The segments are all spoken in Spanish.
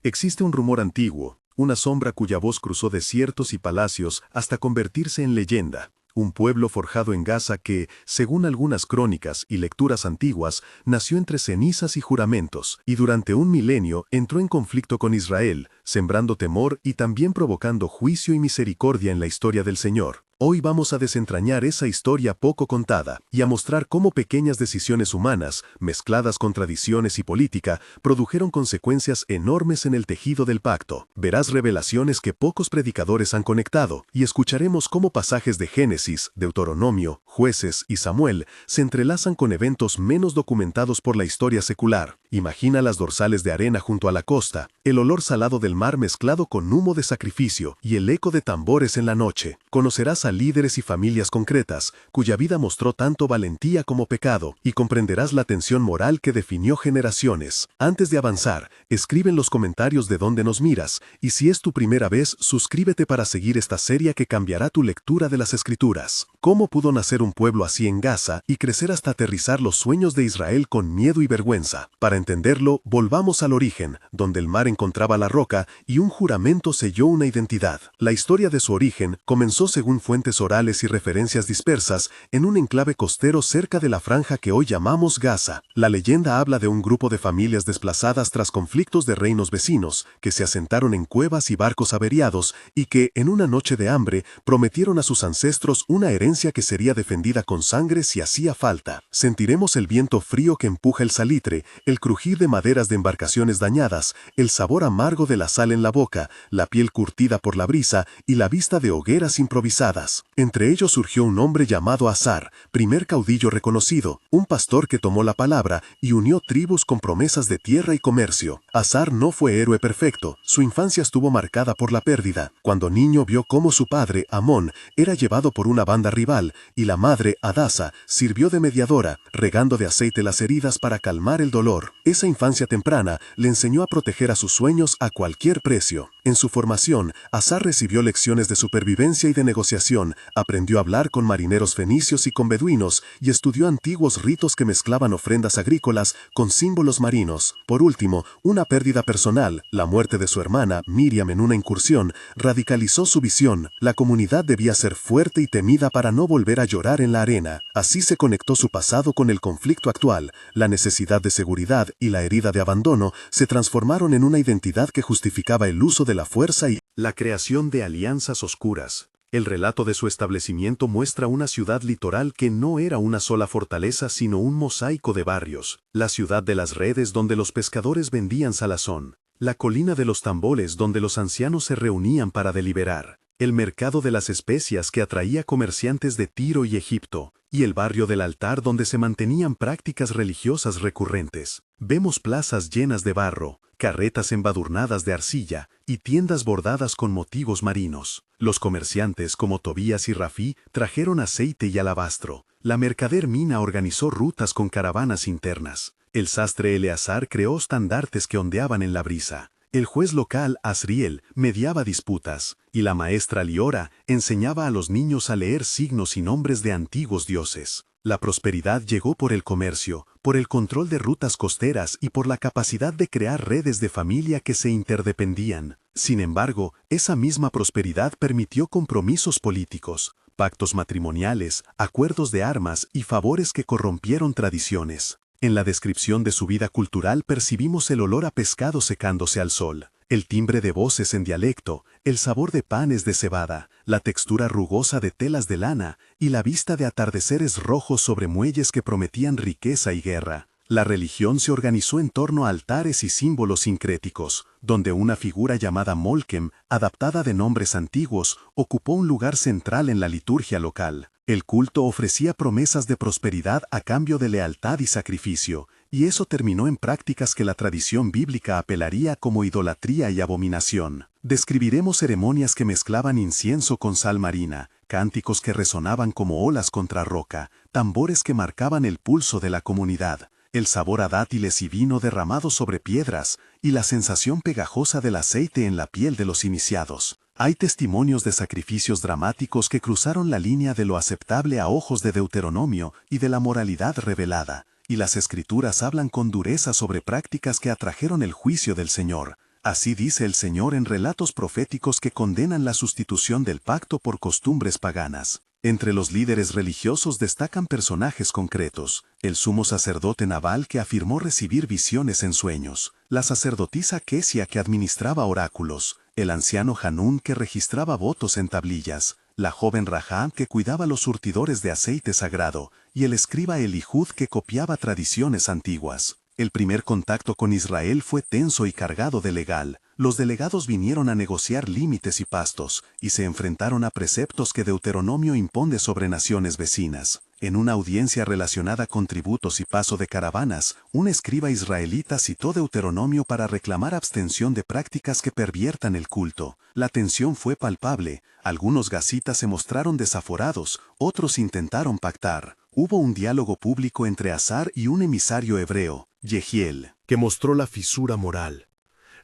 Existe un rumor antiguo, una sombra cuya voz cruzó desiertos y palacios hasta convertirse en leyenda. Un pueblo forjado en Gaza que, según algunas crónicas y lecturas antiguas, nació entre cenizas y juramentos, y durante un milenio entró en conflicto con Israel, sembrando temor y también provocando juicio y misericordia en la historia del Señor. Hoy vamos a desentrañar esa historia poco contada y a mostrar cómo pequeñas decisiones humanas, mezcladas con tradiciones y política, produjeron consecuencias enormes en el tejido del pacto. Verás revelaciones que pocos predicadores han conectado y escucharemos cómo pasajes de Génesis, Deuteronomio, Jueces y Samuel se entrelazan con eventos menos documentados por la historia secular. Imagina las dorsales de arena junto a la costa, el olor salado del mar mezclado con humo de sacrificio y el eco de tambores en la noche. Conocerás a líderes y familias concretas, cuya vida mostró tanto valentía como pecado, y comprenderás la tensión moral que definió generaciones. Antes de avanzar, escribe en los comentarios de dónde nos miras, y si es tu primera vez, suscríbete para seguir esta serie que cambiará tu lectura de las Escrituras. ¿Cómo pudo nacer un pueblo así en Gaza y crecer hasta aterrizar los sueños de Israel con miedo y vergüenza? Para entenderlo, volvamos al origen, donde el mar encontraba la roca y un juramento selló una identidad. La historia de su origen comenzó según fuentes orales y referencias dispersas en un enclave costero cerca de la franja que hoy llamamos Gaza. La leyenda habla de un grupo de familias desplazadas tras conflictos de reinos vecinos, que se asentaron en cuevas y barcos averiados y que, en una noche de hambre, prometieron a sus ancestros una herencia que sería defendida con sangre si hacía falta. Sentiremos el viento frío que empuja el salitre, el crujir de maderas de embarcaciones dañadas, el sabor amargo de la sal en la boca, la piel curtida por la brisa y la vista de hogueras improvisadas. Entre ellos surgió un hombre llamado Azar, primer caudillo reconocido, un pastor que tomó la palabra y unió tribus con promesas de tierra y comercio. Azar no fue héroe perfecto, su infancia estuvo marcada por la pérdida. Cuando niño vio cómo su padre, Amón, era llevado por una banda rival y la madre, Adasa, sirvió de mediadora, regando de aceite las heridas para calmar el dolor. Esa infancia temprana le enseñó a proteger a sus sueños a cualquier precio. En su formación, Azar recibió lecciones de supervivencia y de negociación, aprendió a hablar con marineros fenicios y con beduinos y estudió antiguos ritos que mezclaban ofrendas agrícolas con símbolos marinos. Por último, una pérdida personal, la muerte de su hermana, Miriam, en una incursión, radicalizó su visión. La comunidad debía ser fuerte y temida para no volver a llorar en la arena. Así se conectó su pasado con el conflicto actual. La necesidad de seguridad y la herida de abandono se transformaron en una identidad que justificaba el uso de la fuerza y la creación de alianzas oscuras. El relato de su establecimiento muestra una ciudad litoral que no era una sola fortaleza sino un mosaico de barrios. La ciudad de las redes donde los pescadores vendían salazón. La colina de los tambores donde los ancianos se reunían para deliberar. El mercado de las especias que atraía comerciantes de Tiro y Egipto, y el barrio del altar donde se mantenían prácticas religiosas recurrentes. Vemos plazas llenas de barro, carretas embadurnadas de arcilla y tiendas bordadas con motivos marinos. Los comerciantes como Tobías y Rafí trajeron aceite y alabastro. La mercader Mina organizó rutas con caravanas internas. El sastre Eleazar creó estandartes que ondeaban en la brisa. El juez local, Asriel, mediaba disputas, y la maestra Liora enseñaba a los niños a leer signos y nombres de antiguos dioses. La prosperidad llegó por el comercio, por el control de rutas costeras y por la capacidad de crear redes de familia que se interdependían. Sin embargo, esa misma prosperidad permitió compromisos políticos, pactos matrimoniales, acuerdos de armas y favores que corrompieron tradiciones. En la descripción de su vida cultural percibimos el olor a pescado secándose al sol, el timbre de voces en dialecto, el sabor de panes de cebada, la textura rugosa de telas de lana y la vista de atardeceres rojos sobre muelles que prometían riqueza y guerra. La religión se organizó en torno a altares y símbolos sincréticos, donde una figura llamada Molkem, adaptada de nombres antiguos, ocupó un lugar central en la liturgia local. El culto ofrecía promesas de prosperidad a cambio de lealtad y sacrificio, y eso terminó en prácticas que la tradición bíblica apelaría como idolatría y abominación. Describiremos ceremonias que mezclaban incienso con sal marina, cánticos que resonaban como olas contra roca, tambores que marcaban el pulso de la comunidad, el sabor a dátiles y vino derramado sobre piedras, y la sensación pegajosa del aceite en la piel de los iniciados. Hay testimonios de sacrificios dramáticos que cruzaron la línea de lo aceptable a ojos de Deuteronomio y de la moralidad revelada, y las Escrituras hablan con dureza sobre prácticas que atrajeron el juicio del Señor. Así dice el Señor en relatos proféticos que condenan la sustitución del pacto por costumbres paganas. Entre los líderes religiosos destacan personajes concretos: el sumo sacerdote Nabal, que afirmó recibir visiones en sueños; la sacerdotisa Quesia, que administraba oráculos; el anciano Hanún, que registraba votos en tablillas; la joven Rahab, que cuidaba los surtidores de aceite sagrado; y el escriba Elihud, que copiaba tradiciones antiguas. El primer contacto con Israel fue tenso y cargado de legal. Los delegados vinieron a negociar límites y pastos, y se enfrentaron a preceptos que Deuteronomio impone sobre naciones vecinas. En una audiencia relacionada con tributos y paso de caravanas, un escriba israelita citó Deuteronomio para reclamar abstención de prácticas que perviertan el culto. La tensión fue palpable. Algunos gasitas se mostraron desaforados, otros intentaron pactar. Hubo un diálogo público entre Azar y un emisario hebreo, Yehiel, que mostró la fisura moral.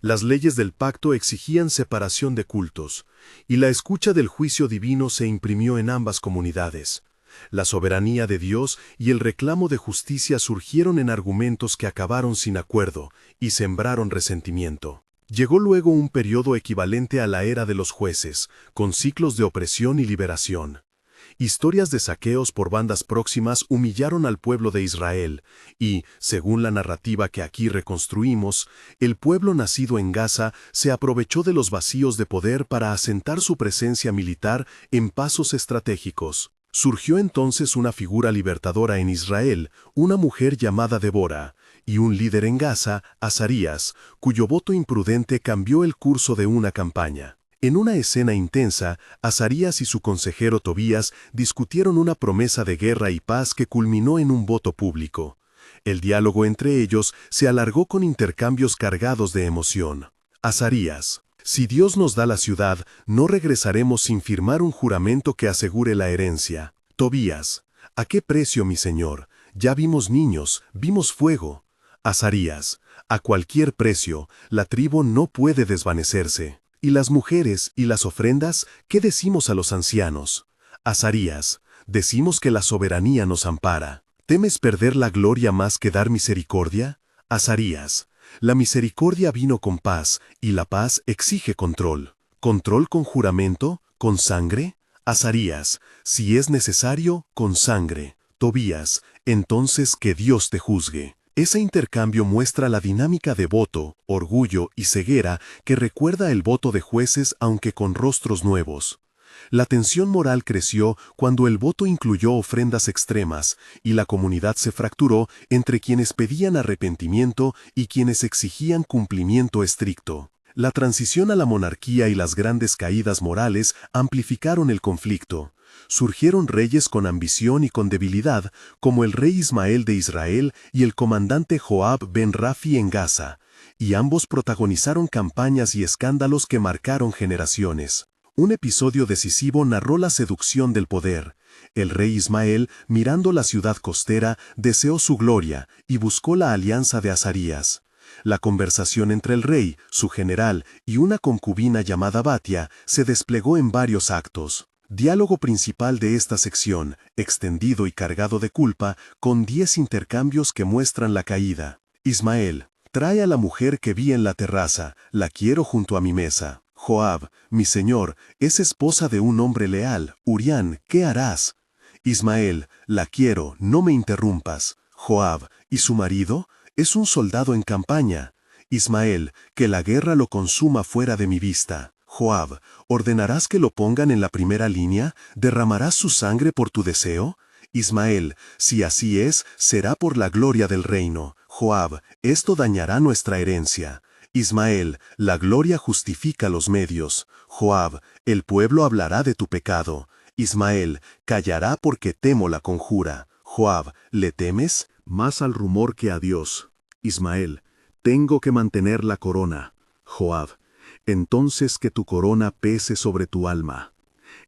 Las leyes del pacto exigían separación de cultos, y la escucha del juicio divino se imprimió en ambas comunidades. La soberanía de Dios y el reclamo de justicia surgieron en argumentos que acabaron sin acuerdo y sembraron resentimiento. Llegó luego un periodo equivalente a la era de los jueces, con ciclos de opresión y liberación. Historias de saqueos por bandas próximas humillaron al pueblo de Israel y, según la narrativa que aquí reconstruimos, el pueblo nacido en Gaza se aprovechó de los vacíos de poder para asentar su presencia militar en pasos estratégicos. Surgió entonces una figura libertadora en Israel, una mujer llamada Débora, y un líder en Gaza, Azarías, cuyo voto imprudente cambió el curso de una campaña. En una escena intensa, Azarías y su consejero Tobías discutieron una promesa de guerra y paz que culminó en un voto público. El diálogo entre ellos se alargó con intercambios cargados de emoción. Azarías: si Dios nos da la ciudad, no regresaremos sin firmar un juramento que asegure la herencia. Tobías: ¿a qué precio, mi señor? Ya vimos niños, vimos fuego. Azarías: a cualquier precio, la tribu no puede desvanecerse. ¿Y las mujeres y las ofrendas? ¿Qué decimos a los ancianos? Azarías: decimos que la soberanía nos ampara. ¿Temes perder la gloria más que dar misericordia? Azarías: la misericordia vino con paz, y la paz exige control. ¿Control con juramento? ¿Con sangre? Azarías: si es necesario, con sangre. Tobías: entonces que Dios te juzgue. Ese intercambio muestra la dinámica de voto, orgullo y ceguera que recuerda el voto de jueces, aunque con rostros nuevos. La tensión moral creció cuando el voto incluyó ofrendas extremas y la comunidad se fracturó entre quienes pedían arrepentimiento y quienes exigían cumplimiento estricto. La transición a la monarquía y las grandes caídas morales amplificaron el conflicto. Surgieron reyes con ambición y con debilidad, como el rey Ismael de Israel y el comandante Joab ben Rafi en Gaza, y ambos protagonizaron campañas y escándalos que marcaron generaciones. Un episodio decisivo narró la seducción del poder. El rey Ismael, mirando la ciudad costera, deseó su gloria y buscó la alianza de Azarías. La conversación entre el rey, su general y una concubina llamada Batia se desplegó en varios actos. Diálogo principal de esta sección, extendido y cargado de culpa, con 10 intercambios que muestran la caída. Ismael: trae a la mujer que vi en la terraza, la quiero junto a mi mesa. Joab: mi señor, es esposa de un hombre leal. Urián: ¿qué harás? Ismael: la quiero, no me interrumpas. Joab: ¿y su marido? Es un soldado en campaña. Ismael: que la guerra lo consuma fuera de mi vista. Joab: ¿ordenarás que lo pongan en la primera línea? ¿Derramarás su sangre por tu deseo? Ismael: si así es, será por la gloria del reino. Joab: esto dañará nuestra herencia. Ismael: la gloria justifica los medios. Joab: el pueblo hablará de tu pecado. Ismael: callará porque temo la conjura. Joab: ¿le temes? Más al rumor que a Dios. Ismael: tengo que mantener la corona. Joab: entonces que tu corona pese sobre tu alma.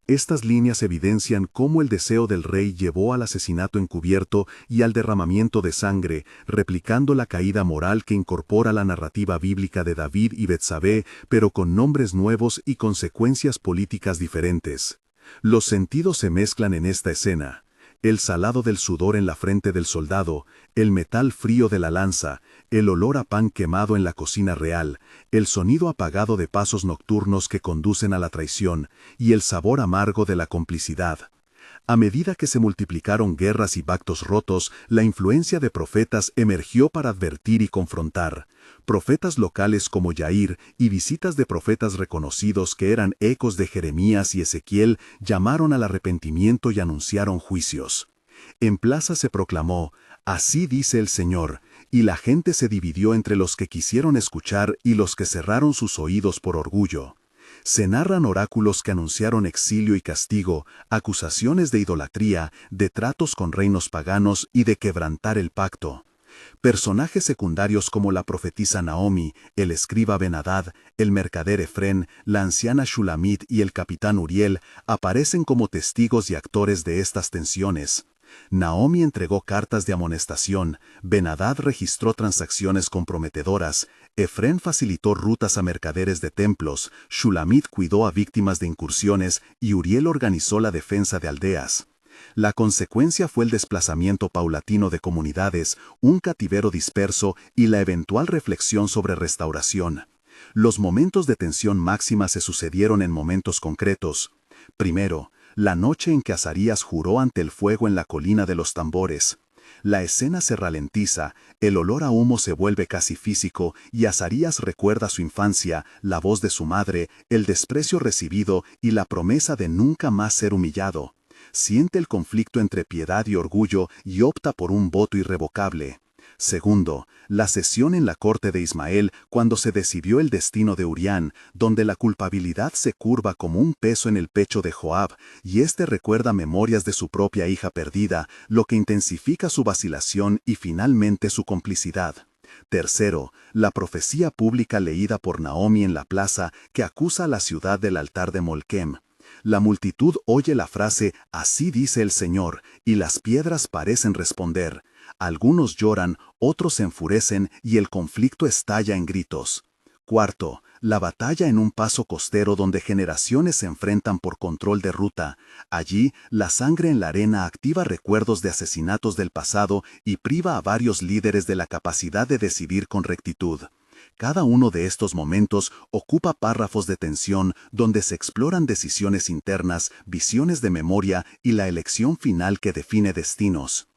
Estas líneas evidencian cómo el deseo del rey llevó al asesinato encubierto y al derramamiento de sangre, replicando la caída moral que incorpora la narrativa bíblica de David y Betsabé, pero con nombres nuevos y consecuencias políticas diferentes. Los sentidos se mezclan en esta escena. el salado del sudor en la frente del soldado, el metal frío de la lanza, el olor a pan quemado en la cocina real, el sonido apagado de pasos nocturnos que conducen a la traición y el sabor amargo de la complicidad. A medida que se multiplicaron guerras y pactos rotos, la influencia de profetas emergió para advertir y confrontar. Profetas locales como Yair y visitas de profetas reconocidos que eran ecos de Jeremías y Ezequiel llamaron al arrepentimiento y anunciaron juicios. En plaza se proclamó, «Así dice el Señor», y la gente se dividió entre los que quisieron escuchar y los que cerraron sus oídos por orgullo. Se narran oráculos que anunciaron exilio y castigo, acusaciones de idolatría, de tratos con reinos paganos y de quebrantar el pacto. Personajes secundarios como la profetisa Naomi, el escriba Ben-Hadad, el mercader Efrén, la anciana Shulamit y el capitán Uriel aparecen como testigos y actores de estas tensiones. Naomi entregó cartas de amonestación, Ben-Hadad registró transacciones comprometedoras, Efrén facilitó rutas a mercaderes de templos, Shulamit cuidó a víctimas de incursiones y Uriel organizó la defensa de aldeas. La consecuencia fue el desplazamiento paulatino de comunidades, un cautiverio disperso y la eventual reflexión sobre restauración. Los momentos de tensión máxima se sucedieron en momentos concretos. Primero, la noche en que Azarías juró ante el fuego en la colina de los tambores. La escena se ralentiza, el olor a humo se vuelve casi físico y Azarías recuerda su infancia, la voz de su madre, el desprecio recibido y la promesa de nunca más ser humillado. Siente el conflicto entre piedad y orgullo y opta por un voto irrevocable. Segundo, la sesión en la corte de Ismael cuando se decidió el destino de Urián, donde la culpabilidad se curva como un peso en el pecho de Joab, y éste recuerda memorias de su propia hija perdida, lo que intensifica su vacilación y finalmente su complicidad. Tercero, la profecía pública leída por Naomi en la plaza que acusa a la ciudad del altar de Molquem. La multitud oye la frase «Así dice el Señor» y las piedras parecen responder. Algunos lloran, otros se enfurecen y el conflicto estalla en gritos. Cuarto, la batalla en un paso costero donde generaciones se enfrentan por control de ruta. Allí, la sangre en la arena activa recuerdos de asesinatos del pasado y priva a varios líderes de la capacidad de decidir con rectitud. Cada uno de estos momentos ocupa párrafos de tensión donde se exploran decisiones internas, visiones de memoria y la elección final que define destinos.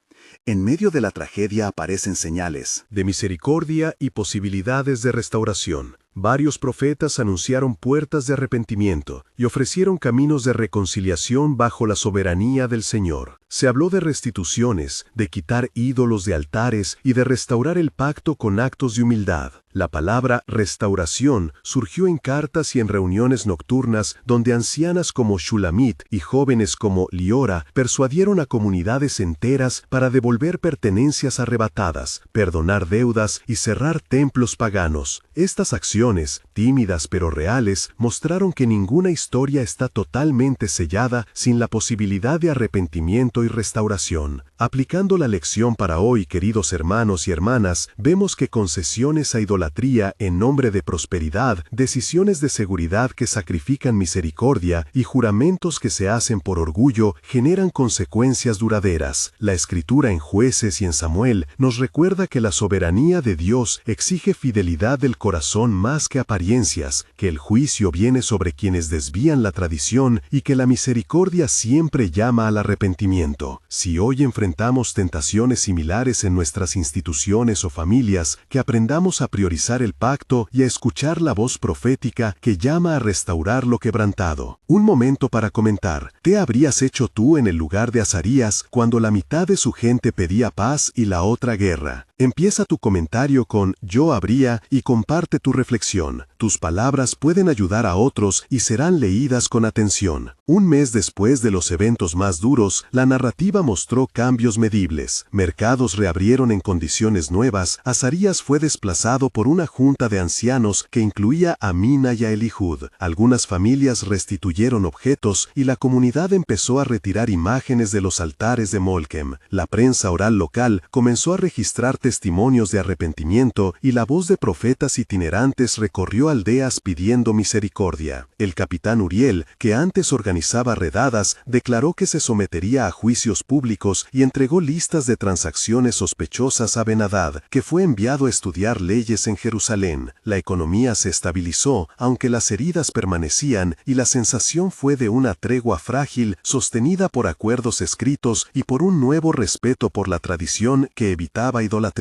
En medio de la tragedia aparecen señales de misericordia y posibilidades de restauración. Varios profetas anunciaron puertas de arrepentimiento y ofrecieron caminos de reconciliación bajo la soberanía del Señor. Se habló de restituciones, de quitar ídolos de altares y de restaurar el pacto con actos de humildad. La palabra restauración surgió en cartas y en reuniones nocturnas donde ancianas como Shulamit y jóvenes como Liora persuadieron a comunidades enteras para devolver pertenencias arrebatadas, perdonar deudas y cerrar templos paganos. Estas acciones, tímidas pero reales, mostraron que ninguna historia está totalmente sellada sin la posibilidad de arrepentimiento y restauración. Aplicando la lección para hoy, queridos hermanos y hermanas, vemos que concesiones a idolatría en nombre de prosperidad, decisiones de seguridad que sacrifican misericordia y juramentos que se hacen por orgullo generan consecuencias duraderas. La Escritura en Jueces y en Samuel nos recuerda que la soberanía de Dios exige fidelidad del corazón más que apariencias, que el juicio viene sobre quienes desvían la tradición y que la misericordia siempre llama al arrepentimiento. Si hoy enfrentamos tentaciones similares en nuestras instituciones o familias, que aprendamos a priorizar el pacto y a escuchar la voz profética que llama a restaurar lo quebrantado. Un momento para comentar. ¿Qué habrías hecho tú en el lugar de Azarías cuando la mitad de su gente pedía paz y la otra guerra? Empieza tu comentario con «yo habría» y comparte tu reflexión. Tus palabras pueden ayudar a otros y serán leídas con atención. Un mes después de los eventos más duros, la narrativa mostró cambios medibles. Mercados reabrieron en condiciones nuevas, Azarías fue desplazado por una junta de ancianos que incluía a Mina y a Elihud. Algunas familias restituyeron objetos y la comunidad empezó a retirar imágenes de los altares de Molquem. La prensa oral local comenzó a registrar testimonios testimonios de arrepentimiento y la voz de profetas itinerantes recorrió aldeas pidiendo misericordia. El capitán Uriel, que antes organizaba redadas, declaró que se sometería a juicios públicos y entregó listas de transacciones sospechosas a Ben-Hadad, que fue enviado a estudiar leyes en Jerusalén. La economía se estabilizó, aunque las heridas permanecían, y la sensación fue de una tregua frágil, sostenida por acuerdos escritos y por un nuevo respeto por la tradición que evitaba idolatrías.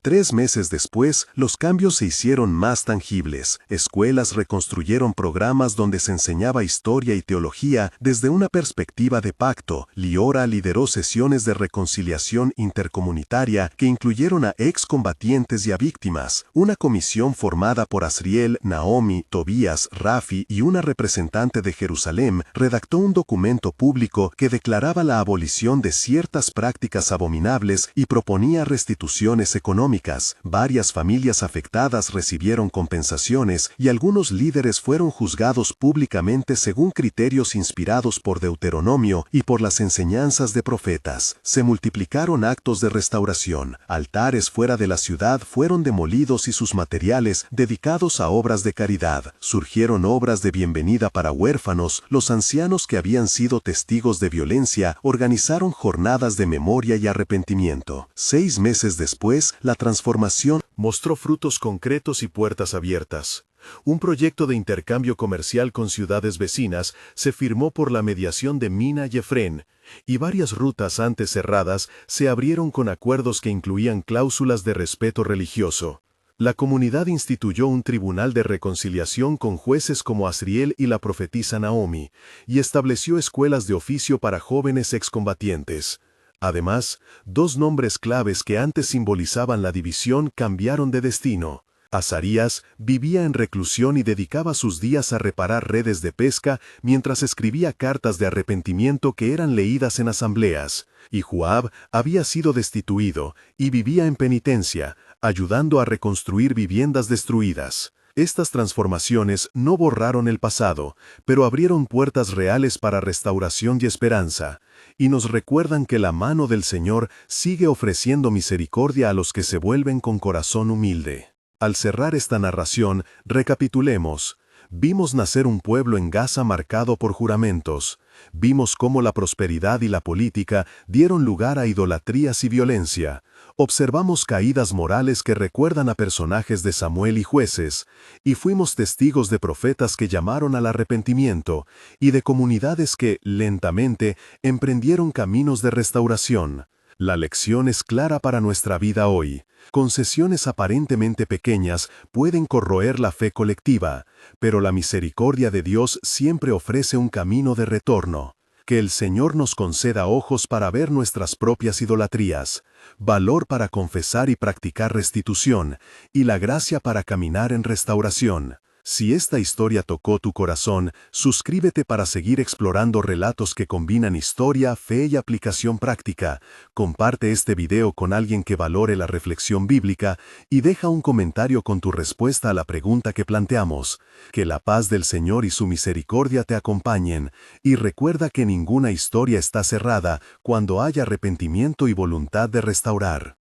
3 meses después, los cambios se hicieron más tangibles. Escuelas reconstruyeron programas donde se enseñaba historia y teología desde una perspectiva de pacto. Liora lideró sesiones de reconciliación intercomunitaria que incluyeron a excombatientes y a víctimas. Una comisión formada por Asriel, Naomi, Tobías, Rafi y una representante de Jerusalén redactó un documento público que declaraba la abolición de ciertas prácticas abominables y proponía restituciones económicas. Varias familias afectadas recibieron compensaciones y algunos líderes fueron juzgados públicamente según criterios inspirados por Deuteronomio y por las enseñanzas de profetas. Se multiplicaron actos de restauración. Altares fuera de la ciudad fueron demolidos y sus materiales dedicados a obras de caridad. Surgieron obras de bienvenida para huérfanos. Los ancianos que habían sido testigos de violencia organizaron jornadas de memoria y arrepentimiento. 6 meses después, la transformación mostró frutos concretos y puertas abiertas. Un proyecto de intercambio comercial con ciudades vecinas se firmó por la mediación de Mina y Efrén, y varias rutas antes cerradas se abrieron con acuerdos que incluían cláusulas de respeto religioso. La comunidad instituyó un tribunal de reconciliación con jueces como Asriel y la profetisa Naomi, y estableció escuelas de oficio para jóvenes excombatientes. Además, 2 nombres claves que antes simbolizaban la división cambiaron de destino. Azarías vivía en reclusión y dedicaba sus días a reparar redes de pesca mientras escribía cartas de arrepentimiento que eran leídas en asambleas, y Joab había sido destituido y vivía en penitencia, ayudando a reconstruir viviendas destruidas. Estas transformaciones no borraron el pasado, pero abrieron puertas reales para restauración y esperanza, y nos recuerdan que la mano del Señor sigue ofreciendo misericordia a los que se vuelven con corazón humilde. Al cerrar esta narración, recapitulemos. Vimos nacer un pueblo en Gaza marcado por juramentos. Vimos cómo la prosperidad y la política dieron lugar a idolatrías y violencia. Observamos caídas morales que recuerdan a personajes de Samuel y Jueces, y fuimos testigos de profetas que llamaron al arrepentimiento, y de comunidades que, lentamente, emprendieron caminos de restauración. La lección es clara para nuestra vida hoy. Concesiones aparentemente pequeñas pueden corroer la fe colectiva, pero la misericordia de Dios siempre ofrece un camino de retorno. Que el Señor nos conceda ojos para ver nuestras propias idolatrías, valor para confesar y practicar restitución, y la gracia para caminar en restauración. Si esta historia tocó tu corazón, suscríbete para seguir explorando relatos que combinan historia, fe y aplicación práctica. Comparte este video con alguien que valore la reflexión bíblica y deja un comentario con tu respuesta a la pregunta que planteamos. Que la paz del Señor y su misericordia te acompañen, y recuerda que ninguna historia está cerrada cuando haya arrepentimiento y voluntad de restaurar.